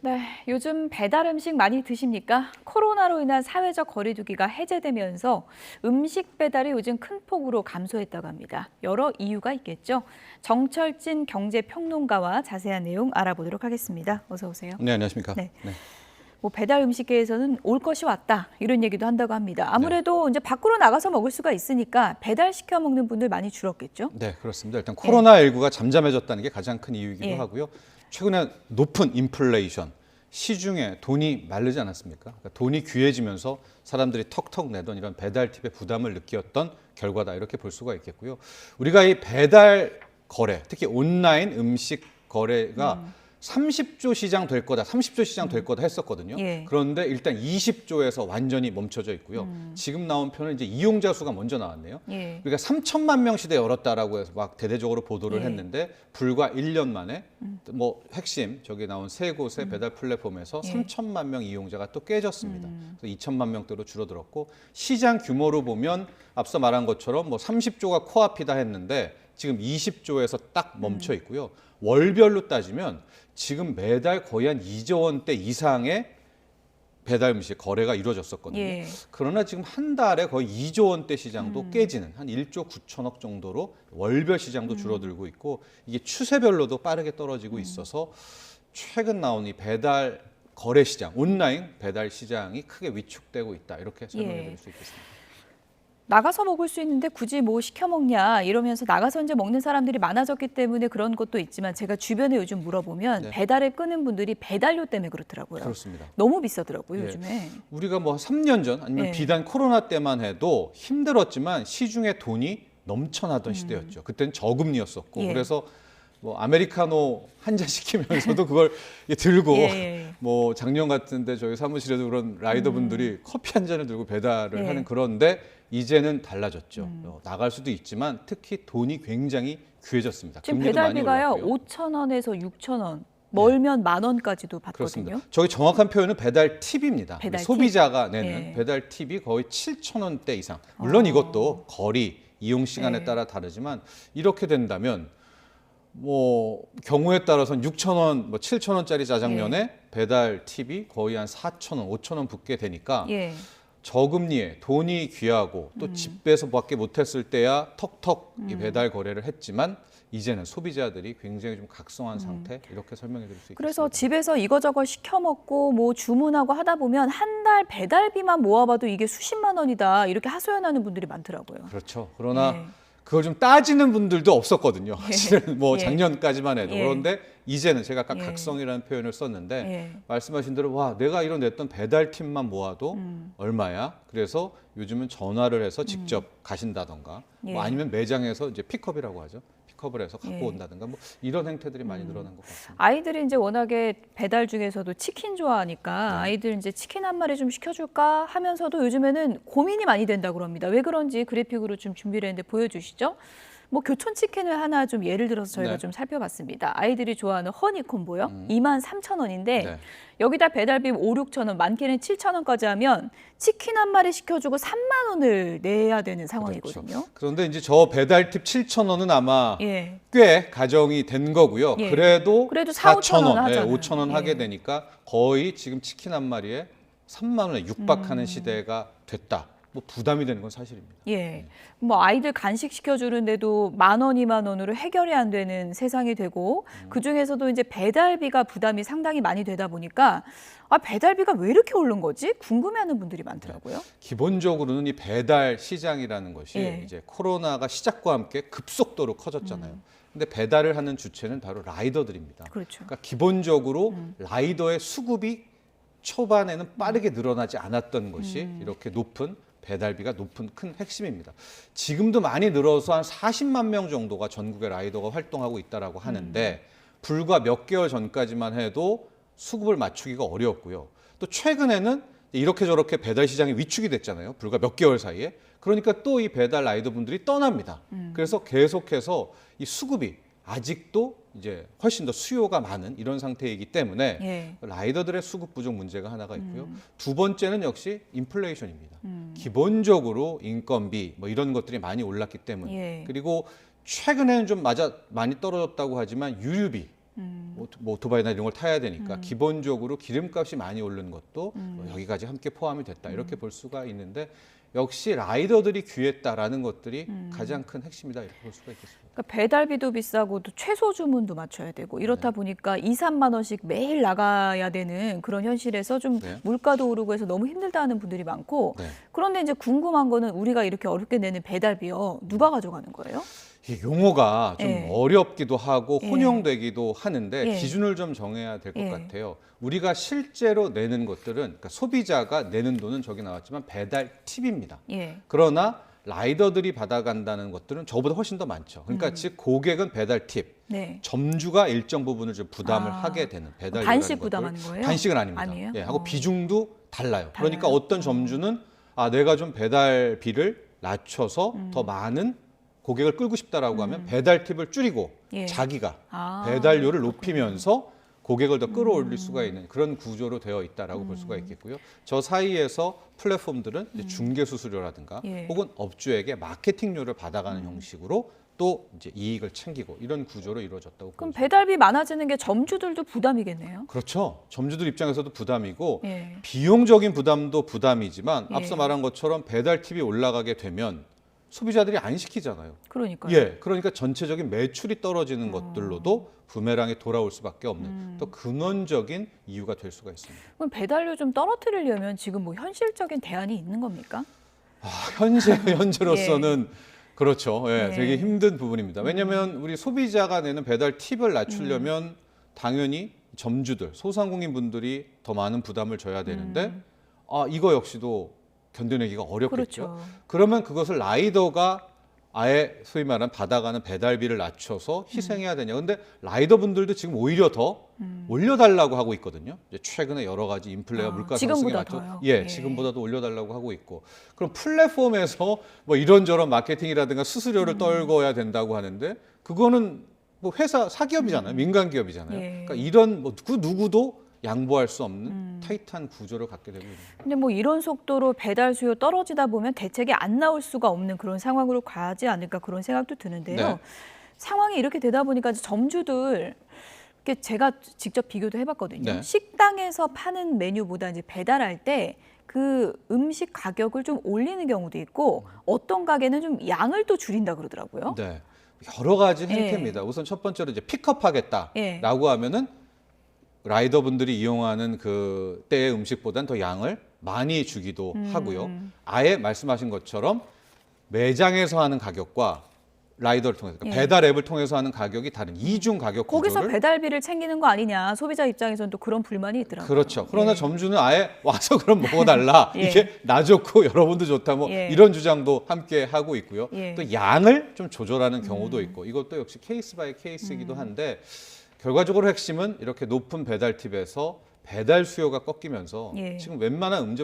네, 요즘 배달 음식 많이 드십니까? 코로나로 인한 사회적 거리두기가 해제되면서 음식 배달이 요즘 큰 폭으로 감소했다고 합니다. 여러 이유가 있겠죠. 정철진 경제평론가와 자세한 내용 알아보도록 하겠습니다. 어서 오세요. 네, 안녕하십니까. 네. 네. 뭐 배달 음식계에서는 올 것이 왔다 이런 얘기도 한다고 합니다. 아무래도 이제 밖으로 나가서 먹을 수가 있으니까 배달 시켜 먹는 분들 많이 줄었겠죠? 네, 그렇습니다. 일단 코로나19가 잠잠해졌다는 게 가장 큰 이유이기도 예. 하고요. 최근에 높은 인플레이션, 시중에 돈이 마르지 않았습니까? 그러니까 돈이 귀해지면서 사람들이 턱턱 내던 이런 배달 팁의 부담을 느꼈던 결과다 이렇게 볼 수가 있겠고요. 우리가 이 배달 거래, 특히 온라인 음식 거래가 30조 시장 될 거다, 30조 시장 될 거다 했었거든요. 예. 그런데 일단 20조에서 완전히 멈춰져 있고요. 지금 나온 표는 이제 이용자 수가 먼저 나왔네요. 예. 그러니까 3천만 명 시대 열었다라고 해서 막 대대적으로 보도를 예. 했는데 불과 1년 만에 뭐 핵심 저기 나온 세 곳의 배달 플랫폼에서 예. 3천만 명 이용자가 또 깨졌습니다. 그래서 2천만 명대로 줄어들었고 시장 규모로 보면 앞서 말한 것처럼 뭐 30조가 코앞이다 했는데 지금 20조에서 딱 멈춰 있고요. 월별로 따지면 지금 매달 거의 한 2조 원대 이상의 배달 음식 거래가 이루어졌었거든요. 예. 그러나 지금 한 달에 거의 2조 원대 시장도 깨지는 한 1조 9천억 정도로 월별 시장도 줄어들고 있고 이게 추세별로도 빠르게 떨어지고 있어서 최근 나온 이 배달 거래 시장, 온라인 배달 시장이 크게 위축되고 있다. 이렇게 설명해 드릴 수 있겠습니다. 나가서 먹을 수 있는데 굳이 뭐 시켜 먹냐 이러면서 나가서 이제 먹는 사람들이 많아졌기 때문에 그런 것도 있지만 제가 주변에 요즘 물어보면 네. 배달을 끄는 분들이 배달료 때문에 그렇더라고요. 그렇습니다. 너무 비싸더라고요, 예. 요즘에. 우리가 뭐 3년 전 아니면 예. 비단 코로나 때만 해도 힘들었지만 시중에 돈이 넘쳐나던 시대였죠. 그때는 저금리였었고 예. 그래서 뭐 아메리카노 한 잔 시키면서도 그걸 들고 예. 뭐 작년 같은데 저희 사무실에도 그런 라이더분들이 커피 한 잔을 들고 배달을 예. 하는 그런데 이제는 달라졌죠. 나갈 수도 있지만 특히 돈이 굉장히 귀해졌습니다. 지금 금리도 많이 배달비가요, 올랐고요. 5,000원에서 6,000원, 멀면 10,000원까지도 받거든요. 그렇습니다. 저희 정확한 표현은 배달 팁입니다. 배달 팁? 소비자가 내는 예. 배달 팁이 거의 7,000원대 이상. 물론 이것도 거리, 이용 시간에 예. 따라 다르지만 이렇게 된다면 뭐 경우에 따라서는 6,000원, 뭐 7,000원짜리 짜장면에 배달 팁이 거의 한 4,000원, 5,000원 붙게 되니까 예. 저금리에 돈이 귀하고 또 집에서 밖에 못했을 때야 턱턱 이 배달 거래를 했지만 이제는 소비자들이 굉장히 좀 각성한 상태 이렇게 설명해 드릴 수 있겠습니다. 그래서 집에서 이거저거 시켜 먹고 뭐 주문하고 하다 보면 한 달 배달비만 모아봐도 이게 수십만 원이다 이렇게 하소연하는 분들이 많더라고요. 그렇죠. 그러나 예. 그걸 좀 따지는 분들도 없었거든요. 사실은 뭐 예. 작년까지만 해도. 예. 그런데 이제는 제가 아까 예. 각성이라는 표현을 썼는데 예. 말씀하신 대로 와 내가 이런 냈던 배달팁만 모아도 얼마야? 그래서 요즘은 전화를 해서 직접 가신다던가 예. 뭐 아니면 매장에서 이제 픽업이라고 하죠. 픽업을 해서 갖고 예. 온다든가 뭐 이런 행태들이 많이 늘어난 것 같습니다. 아이들이 이제 워낙에 배달 중에서도 치킨 좋아하니까 아이들 이제 치킨 한 마리 좀 시켜줄까 하면서도 요즘에는 고민이 많이 된다고 합니다. 왜 그런지 그래픽으로 좀 준비를 했는데 보여주시죠. 뭐 교촌 치킨을 하나 좀 예를 들어서 저희가 네. 좀 살펴봤습니다. 아이들이 좋아하는 허니 콤보요. 23,000원인데 네. 여기다 배달비 5, 6,000원, 많게는 7,000원까지 하면 치킨 한 마리 시켜주고 3만 원을 내야 되는 상황이거든요. 그렇죠. 그런데 이제 저 배달팁 7,000원은 아마 예. 꽤 가정이 된 거고요. 예. 그래도 그래도 4, 5천 원 4,000원, 하잖아요. 5,000원 예. 하게 되니까 거의 지금 치킨 한 마리에 3만 원에 육박하는 시대가 됐다. 뭐 부담이 되는 건 사실입니다. 예. 뭐 아이들 간식 시켜주는데도 10,000원, 20,000원으로 해결이 안 되는 세상이 되고 그 중에서도 이제 배달비가 부담이 상당히 많이 되다 보니까 아, 배달비가 왜 이렇게 오른 거지? 궁금해하는 분들이 많더라고요. 기본적으로는 이 배달 시장이라는 것이 예. 이제 코로나가 시작과 함께 급속도로 커졌잖아요. 근데 배달을 하는 주체는 바로 라이더들입니다. 그렇죠. 그러니까 기본적으로 라이더의 수급이 초반에는 빠르게 늘어나지 않았던 것이 이렇게 높은 배달비가 높은 큰 핵심입니다. 지금도 많이 늘어서 한 40만 명 정도가 전국의 라이더가 활동하고 있다라고 하는데 불과 몇 개월 전까지만 해도 수급을 맞추기가 어려웠고요. 또 최근에는 이렇게 저렇게 배달 시장이 위축이 됐잖아요. 불과 몇 개월 사이에. 그러니까 또 이 배달 라이더 분들이 떠납니다. 그래서 계속해서 이 수급이 아직도 이제 훨씬 더 수요가 많은 이런 상태이기 때문에 예. 라이더들의 수급 부족 문제가 하나가 있고요. 두 번째는 역시 인플레이션입니다. 기본적으로 인건비 뭐 이런 것들이 많이 올랐기 때문에 예. 그리고 최근에는 좀 많이 떨어졌다고 하지만 유류비 뭐 오토바이나 이런 걸 타야 되니까 기본적으로 기름값이 많이 오르는 것도 여기까지 함께 포함이 됐다 이렇게 볼 수가 있는데 역시 라이더들이 귀했다라는 것들이 가장 큰 핵심이다 이렇게 볼 수가 있겠습니다. 그러니까 배달비도 비싸고 또 최소 주문도 맞춰야 되고 이렇다 보니까 2, 3만 원씩 매일 나가야 되는 그런 현실에서 좀 네. 물가도 오르고 해서 너무 힘들다는 분들이 많고 네. 그런데 이제 궁금한 거는 우리가 이렇게 어렵게 내는 배달비요. 누가 가져가는 거예요? 이게 용어가 좀 예. 어렵기도 하고 예. 혼용되기도 하는데 예. 기준을 좀 정해야 될 것 예. 같아요. 우리가 실제로 내는 것들은 그러니까 소비자가 내는 돈은 저기 나왔지만 배달 팁입니다. 예. 그러나 라이더들이 받아간다는 것들은 저보다 훨씬 더 많죠. 그러니까 즉 고객은 배달 팁, 네. 점주가 일정 부분을 좀 부담을 아, 하게 되는 배달 단식 부담하는 거예요? 단식은 아닙니다. 아니에요? 예, 하고 비중도 달라요. 그러니까 달라요? 어떤 점주는 내가 좀 배달비를 낮춰서 더 많은 고객을 끌고 싶다라고 하면 배달 팁을 줄이고 예. 자기가 아, 배달료를 높이면서 고객을 더 끌어올릴 수가 있는 그런 구조로 되어 있다라고 볼 수가 있겠고요. 저 사이에서 플랫폼들은 이제 중개 수수료라든가 예. 혹은 업주에게 마케팅료를 받아가는 형식으로 또 이제 이익을 챙기고 이런 구조로 이루어졌다고 그럼 보죠. 배달비 많아지는 게 점주들도 부담이겠네요. 그렇죠. 점주들 입장에서도 부담이고 예. 비용적인 부담도 부담이지만 예. 앞서 말한 것처럼 배달 팁이 올라가게 되면 소비자들이 안 시키잖아요. 그러니까요. 예, 그러니까 전체적인 매출이 떨어지는 것들로도 부메랑이 돌아올 수밖에 없는 또 근원적인 이유가 될 수가 있습니다. 그럼 배달료 좀 떨어뜨리려면 지금 뭐 현실적인 대안이 있는 겁니까? 현재로서는 그렇죠. 예, 예. 되게 힘든 부분입니다. 왜냐하면 우리 소비자가 내는 배달 팁을 낮추려면 당연히 점주들, 소상공인분들이 더 많은 부담을 져야 되는데 이거 역시도 견뎌내기가 어렵겠죠. 그렇죠. 그러면 그것을 라이더가 아예 소위 말하는 받아가는 배달비를 낮춰서 희생해야 되냐. 근데 라이더분들도 지금 오히려 더 올려달라고 하고 있거든요. 이제 최근에 여러 가지 인플레와 물가 상승에 지금보다 맞춰 더요? 예, 예. 지금보다도 올려달라고 하고 있고. 그럼 플랫폼에서 뭐 이런저런 마케팅이라든가 수수료를 떨궈야 된다고 하는데 그거는 뭐 회사 사기업이잖아요. 민간 기업이잖아요. 예. 그러니까 이런 뭐 그 누구도 양보할 수 없는 타이트한 구조를 갖게 되고 있는 거예요. 근데 뭐 이런 속도로 배달 수요 떨어지다 보면 대책이 안 나올 수가 없는 그런 상황으로 가지 않을까 그런 생각도 드는데요. 네. 상황이 이렇게 되다 보니까 이제 점주들 이렇게 제가 직접 비교도 해봤거든요. 네. 식당에서 파는 메뉴보다 이제 배달할 때 그 음식 가격을 좀 올리는 경우도 있고 어떤 가게는 좀 양을 또 줄인다 그러더라고요. 네. 여러 가지 예. 행태입니다. 우선 첫 번째로 이제 픽업하겠다라고 예. 하면은 라이더분들이 이용하는 그 때의 음식보다는 더 양을 많이 주기도 하고요. 아예 말씀하신 것처럼 매장에서 하는 가격과 라이더를 통해서 그러니까 예. 배달 앱을 통해서 하는 가격이 다른 이중 가격 거기서 구조를 배달비를 챙기는 거 아니냐 소비자 입장에서는 또 그런 불만이 있더라고요. 그렇죠. 그러나 예. 점주는 아예 와서 그럼 먹어달라. 예. 이게 나 좋고 여러분도 좋다. 뭐 예. 이런 주장도 함께 하고 있고요. 예. 또 양을 좀 조절하는 경우도 있고 이것도 역시 케이스 바이 케이스이기도 한데 결과적으로 핵심은 이렇게 높은 배달 팁에서 배달 수요가 꺾이면서 예. 지금 웬만한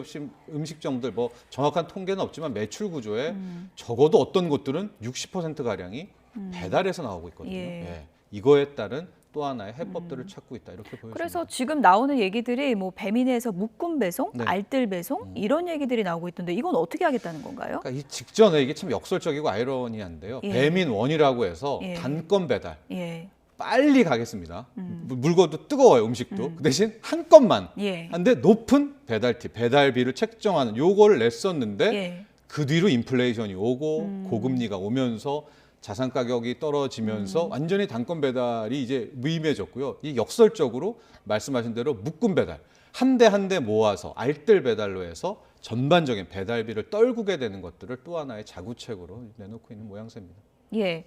음식점들 뭐 정확한 통계는 없지만 매출 구조에 적어도 어떤 곳들은 60% 가량이 배달에서 나오고 있거든요. 예. 예. 이거에 따른 또 하나의 해법들을 찾고 있다 이렇게 보여집니다. 그래서 지금 나오는 얘기들이 뭐 배민에서 묶음 배송, 네. 알뜰 배송 이런 얘기들이 나오고 있던데 이건 어떻게 하겠다는 건가요? 그러니까 이 직전에 이게 참 역설적이고 아이러니한데요. 예. 배민원이라고 해서 예. 단건 배달 예. 빨리 가겠습니다. 물건도 뜨거워요, 음식도. 그 대신 한 건만. 예. 한데 높은 배달팁, 배달비를 책정하는 요거를 냈었는데 예. 그 뒤로 인플레이션이 오고 고금리가 오면서 자산 가격이 떨어지면서 완전히 단건 배달이 이제 무의미해졌고요. 이 역설적으로 말씀하신 대로 묶음 배달, 한 대 한 대 모아서 알뜰 배달로 해서 전반적인 배달비를 떨구게 되는 것들을 또 하나의 자구책으로 내놓고 있는 모양새입니다. 예.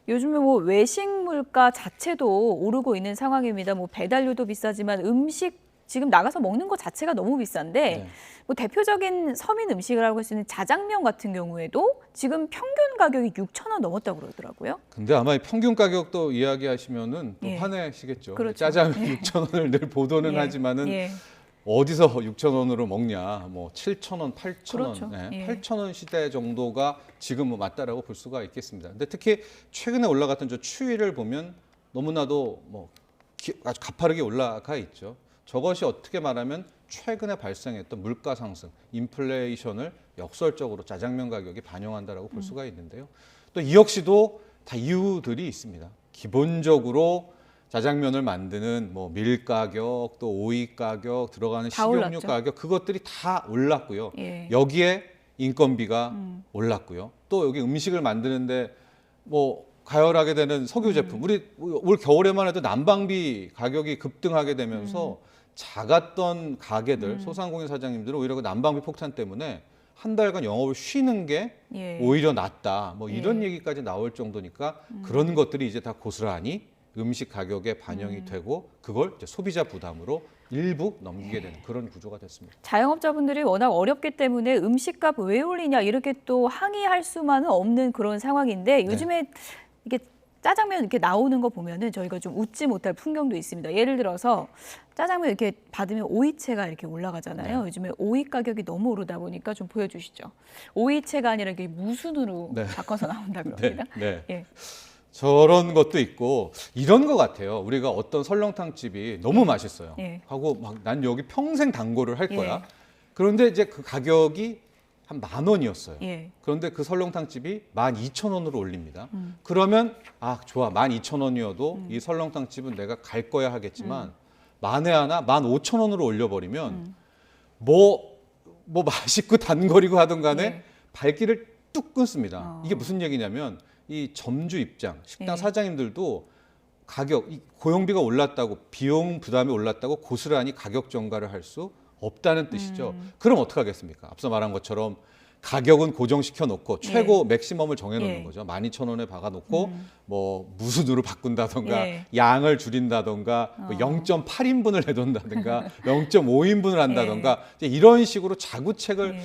요즘에 뭐 외식 물가 자체도 오르고 있는 상황입니다. 뭐 배달료도 비싸지만 음식 지금 나가서 먹는 것 자체가 너무 비싼데 네. 뭐 대표적인 서민 음식이라고 할 수 있는 자장면 같은 경우에도 지금 평균 가격이 6,000원 넘었다고 그러더라고요. 근데 아마 이 평균 가격도 이야기하시면은 또 예. 화내시겠죠. 그렇죠. 짜장면 6,000원을 늘 보도는 예. 하지만은 예. 어디서 6,000원으로 먹냐? 뭐 7,000원, 8,000원, 그렇죠. 네, 예. 8,000원 시대 정도가 지금 뭐 맞다라고 볼 수가 있겠습니다. 근데 특히 최근에 올라갔던 저 추이를 보면 너무나도 뭐 아주 가파르게 올라가 있죠. 저것이 어떻게 말하면 최근에 발생했던 물가 상승, 인플레이션을 역설적으로 짜장면 가격이 반영한다라고 볼 수가 있는데요. 또 이 역시도 다 이유들이 있습니다. 기본적으로 자장면을 만드는 뭐 밀 가격, 또 오이 가격, 들어가는 다 식용유 올랐죠. 가격 그것들이 다 올랐고요. 예. 여기에 인건비가 올랐고요. 또 여기 음식을 만드는데 뭐 가열하게 되는 석유 제품. 우리 올 겨울에만 해도 난방비 가격이 급등하게 되면서 작았던 가게들, 소상공인 사장님들은 오히려 그 난방비 폭탄 때문에 한 달간 영업을 쉬는 게 예. 오히려 낫다. 뭐 이런 예. 얘기까지 나올 정도니까 그런 것들이 이제 다 고스란히 음식 가격에 반영이 되고 그걸 이제 소비자 부담으로 일부 넘기게 되는 그런 구조가 됐습니다. 자영업자분들이 워낙 어렵기 때문에 음식값 왜 올리냐 이렇게 또 항의할 수만은 없는 그런 상황인데 요즘에 이게 짜장면 이렇게 나오는 거 보면은 저희가 좀 웃지 못할 풍경도 있습니다. 예를 들어서 짜장면 이렇게 받으면 오이채가 이렇게 올라가잖아요. 요즘에 오이 가격이 너무 오르다 보니까 좀 보여주시죠. 오이채가 아니라 이게 무순으로 네. 바꿔서 나온다 그럽니다. 네. 예. 저런 것도 있고 이런 것 같아요. 우리가 어떤 설렁탕 집이 너무 맛있어요. 예. 하고 막 난 여기 평생 단골을 할 거야. 예. 그런데 이제 그 가격이 한 10,000원이었어요. 예. 그런데 그 설렁탕 집이 12,000원으로 올립니다. 그러면 아 좋아 12,000원이어도 이 설렁탕 집은 내가 갈 거야 하겠지만 만에 하나 15,000원으로 올려버리면 뭐 맛있고 단거리고 하든 간에 예. 발길을 뚝 끊습니다. 이게 무슨 얘기냐면 이 점주 입장, 식당 예. 사장님들도 가격, 이 고용비가 올랐다고 비용 부담이 올랐다고 고스란히 가격 정가를 할 수 없다는 뜻이죠. 그럼 어떻게 하겠습니까? 앞서 말한 것처럼 가격은 고정시켜 놓고 최고 맥시멈을 정해 놓는 예. 거죠. 12,000원에 박아 놓고 뭐 무순으로 바꾼다던가 예. 양을 줄인다던가 뭐 0.8인분을 내돈다든가 0.5인분을 한다던가 이제 이런 식으로 자구책을 예.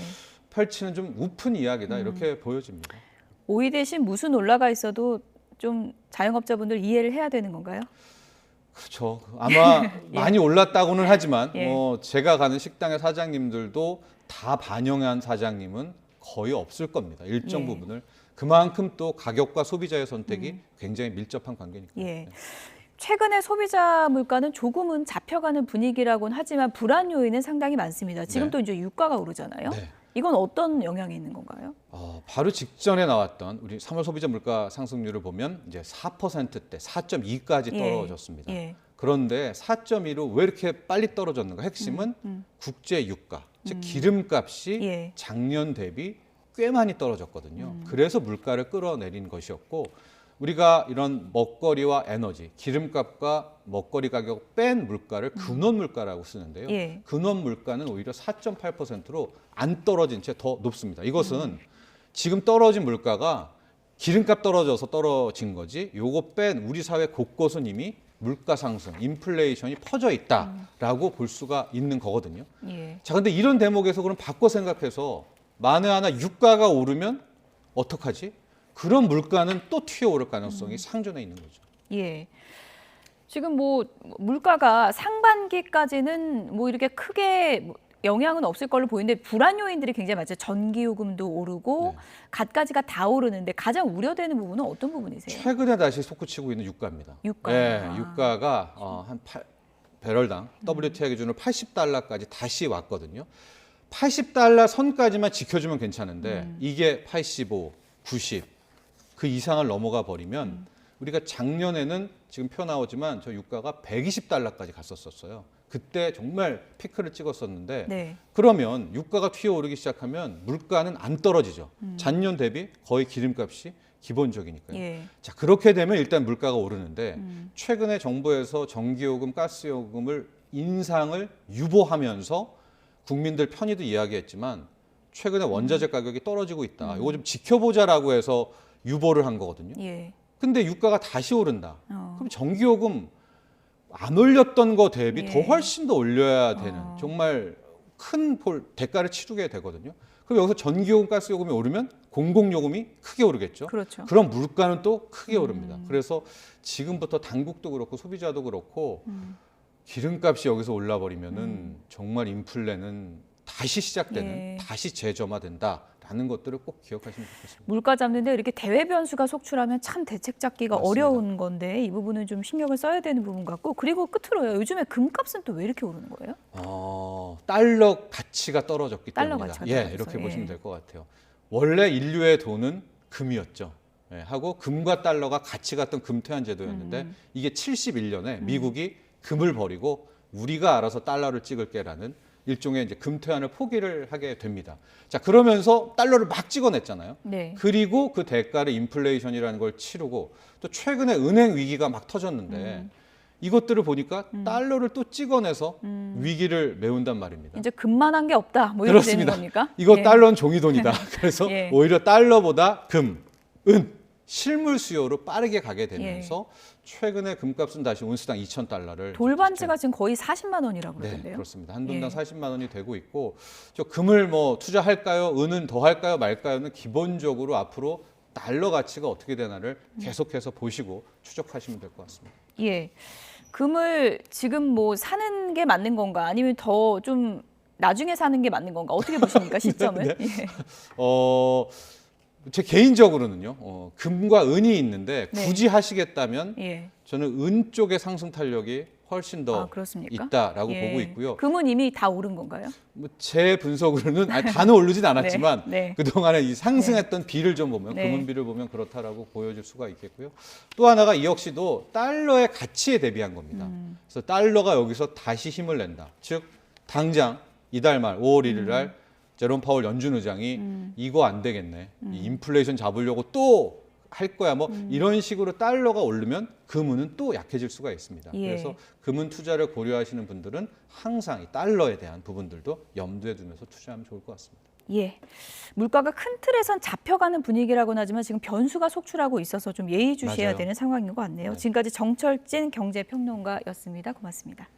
펼치는 좀 우픈 이야기다 이렇게 보여집니다. 오이 대신 무순 올라가 있어도 좀 자영업자분들 이해를 해야 되는 건가요? 그렇죠. 아마 많이 올랐다고는 하지만 예. 뭐 제가 가는 식당의 사장님들도 다 반영한 사장님은 거의 없을 겁니다. 일정 예. 부분을. 그만큼 또 가격과 소비자의 선택이 굉장히 밀접한 관계니까요. 예. 네. 최근에 소비자 물가는 조금은 잡혀가는 분위기라고는 하지만 불안 요인은 상당히 많습니다. 지금 네. 또 이제 유가가 오르잖아요. 네. 이건 어떤 영향이 있는 건가요? 바로 직전에 나왔던 우리 3월 소비자 물가 상승률을 보면 이제 4%대 4.2까지 예. 떨어졌습니다. 예. 그런데 4.2로 왜 이렇게 빨리 떨어졌는가? 핵심은 국제 유가, 즉 기름값이 예. 작년 대비 꽤 많이 떨어졌거든요. 그래서 물가를 끌어내린 것이었고 우리가 이런 먹거리와 에너지, 기름값과 먹거리 가격 뺀 물가를 근원 물가라고 쓰는데요. 예. 근원 물가는 오히려 4.8%로 안 떨어진 채 더 높습니다. 이것은 지금 떨어진 물가가 기름값 떨어져서 떨어진 거지 요거 뺀 우리 사회 곳곳은 이미 물가 상승, 인플레이션이 퍼져 있다라고 볼 수가 있는 거거든요. 예. 자, 근데 이런 대목에서 그럼 바꿔 생각해서 만에 하나 유가가 오르면 어떡하지? 그런 물가는 또 튀어오를 가능성이 상존해 있는 거죠. 예. 지금 뭐 물가가 상반기까지는 뭐 이렇게 크게 영향은 없을 걸로 보이는데 불안 요인들이 굉장히 많죠. 전기요금도 오르고 네. 갖가지가 다 오르는데 가장 우려되는 부분은 어떤 부분이세요? 최근에 다시 솟구치고 있는 유가입니다. 유가. 네, 아. 유가가 배럴당 WTI 기준으로 80달러까지 다시 왔거든요. 80달러 선까지만 지켜주면 괜찮은데 이게 85, 90 그 이상을 넘어가 버리면 우리가 작년에는 지금 표 나오지만 저 유가가 120달러까지 갔었어요. 그때 정말 피크를 찍었었는데 네. 그러면 유가가 튀어오르기 시작하면 물가는 안 떨어지죠. 전년 대비 거의 기름값이 기본적이니까요. 예. 자, 그렇게 되면 일단 물가가 오르는데 최근에 정부에서 전기요금, 가스요금을 인상을 유보하면서 국민들 편의도 이야기했지만 최근에 원자재 가격이 떨어지고 있다. 이거 좀 지켜보자라고 해서 유보를 한 거거든요. 예. 근데 유가가 다시 오른다. 어. 그럼 전기요금 안 올렸던 거 대비 예. 더 훨씬 더 올려야 되는 정말 큰 대가를 치르게 되거든요. 그럼 여기서 전기요금, 가스요금이 오르면 공공요금이 크게 오르겠죠. 그렇죠. 그럼 물가는 또 크게 오릅니다. 그래서 지금부터 당국도 그렇고 소비자도 그렇고 기름값이 여기서 올라버리면은 정말 인플레는 다시 시작되는, 예. 다시 재점화된다라는 것들을 꼭 기억하시면 좋겠습니다. 물가 잡는데 이렇게 대외 변수가 속출하면 참 대책 잡기가 맞습니다. 어려운 건데 이 부분은 좀 신경을 써야 되는 부분 같고 그리고 끝으로요. 요즘에 금값은 또 왜 이렇게 오르는 거예요? 달러 가치가 떨어졌기 달러 때문이다. 가치가 예, 떨어져서, 이렇게 예. 보시면 될 것 같아요. 원래 인류의 돈은 금이었죠. 예, 하고 금과 달러가 같이 갔던 금태환 제도였는데 이게 71년에 미국이 금을 버리고 우리가 알아서 달러를 찍을게라는 일종의 이제 금태환을 포기를 하게 됩니다. 자, 그러면서 달러를 막 찍어냈잖아요. 네. 그리고 그 대가를 인플레이션이라는 걸 치르고 또 최근에 은행 위기가 막 터졌는데 이것들을 보니까 달러를 또 찍어내서 위기를 메운단 말입니다. 이제 금만한 게 없다. 뭐 이렇게 되는 그렇습니다. 겁니까? 이거 예. 달러는 종이돈이다. 그래서 예. 오히려 달러보다 금, 은, 실물 수요로 빠르게 가게 되면서 최근에 금값은 다시 온스당 2,000달러를 돌반지가 지금 거의 40만 원이라고 네, 그러던데요. 그렇습니다. 한 돈당 예. 40만 원이 되고 있고 저 금을 뭐 투자할까요? 은은 더 할까요? 말까요는 기본적으로 앞으로 달러 가치가 어떻게 되나를 계속해서 보시고 추적하시면 될 것 같습니다. 예. 금을 지금 뭐 사는 게 맞는 건가? 아니면 더 좀 나중에 사는 게 맞는 건가? 어떻게 보십니까? 시점을? 예. 제 개인적으로는요. 금과 은이 있는데 네. 굳이 하시겠다면 예. 저는 은 쪽의 상승 탄력이 훨씬 더 그렇습니까? 있다라고 예. 보고 있고요. 금은 이미 다 오른 건가요? 뭐 제 분석으로는 다는 오르진 않았지만 네. 그동안에 이 상승했던 비를 좀 보면 네. 금은 비를 보면 그렇다라고 보여질 수가 있겠고요. 또 하나가 이 역시도 달러의 가치에 대비한 겁니다. 그래서 달러가 여기서 다시 힘을 낸다. 즉 당장 이달 말 5월 1일 날 제롬 파월 연준 의장이 이거 안 되겠네. 이 인플레이션 잡으려고 또 할 거야. 뭐 이런 식으로 달러가 오르면 금은은 또 약해질 수가 있습니다. 예. 그래서 금은 투자를 고려하시는 분들은 항상 이 달러에 대한 부분들도 염두에 두면서 투자하면 좋을 것 같습니다. 예. 물가가 큰 틀에선 잡혀가는 분위기라고는 하지만 지금 변수가 속출하고 있어서 좀 예의주시해야 맞아요. 되는 상황인 것 같네요. 네. 지금까지 정철진 경제평론가였습니다. 고맙습니다.